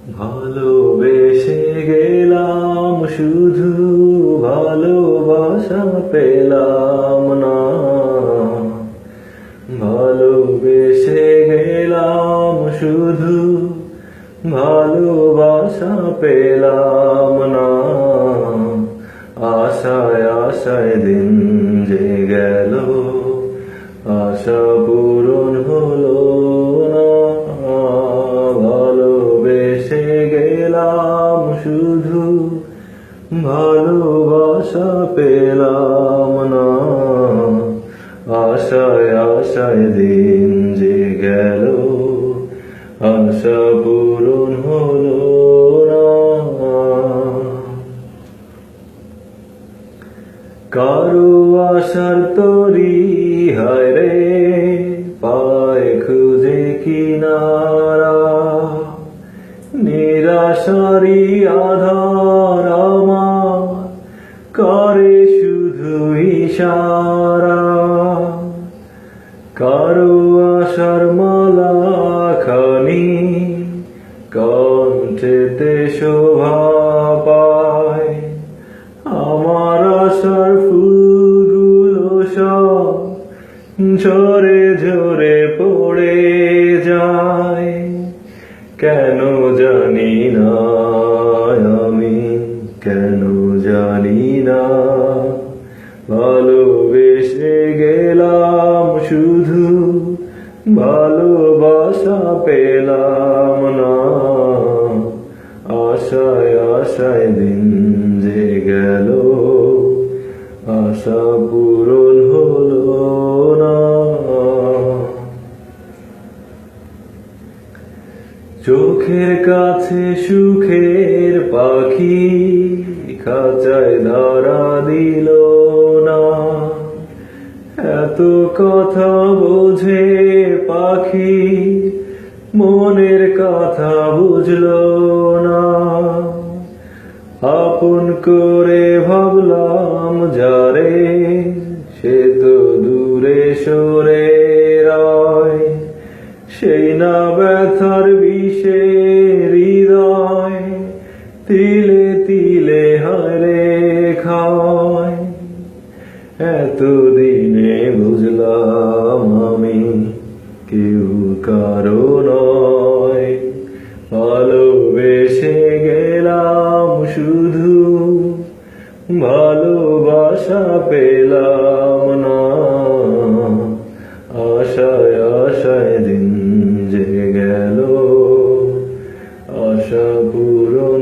ভালোবেসে গেলাম শুধু ভালোবাসা পেলাম না। ভালোবেসে গেলাম শুধু ভালোবাসা পেলাম না। আশায় আশায় দিন যে গেল আশা পূরণ হলো না। ভালোবেসে গেলাম শুধু ভালোবাসা পেলাম না। আশায় আশায় দিন যে গেল আশা পূরণ হলো না। কারো আশার তরি হায় রে পায় খুঁজে কিনারা। নিরাশারি আধার আমার করে শুধু ইশারা। কারো আশার মালা খানি কণ্ঠেতে শোভা পায়। আমার আশার ফুলগুলো সব ঝরে ঝরে পড়ে যায়। কেন জানি না আমি, কেন জানি না। ভালোবেসে গেলাম শুধু ভালোবাসা পেলাম না। আশায় আশায় দিন যে গেল আশা পূরণ হলো না। চোখের কাছে সুখের পাখি খাঁচায় ধরা দিল না। এত কথা বোঝে পাখি মনের কথা বুঝলো না। আপন করে ভাবলাম যারে সে তো দূরে সরে রয়। সেই না ব্যথার বিষে হৃদয় তিলে তিলে হারে খায়। এতদিনে বুঝলাম আমি কেউ কারো নয়। ভালোবেসে গেলাম শুধু ভালোবাসা পেলাম না। আশায় আশায় দিন যে গেল আশা পূরণ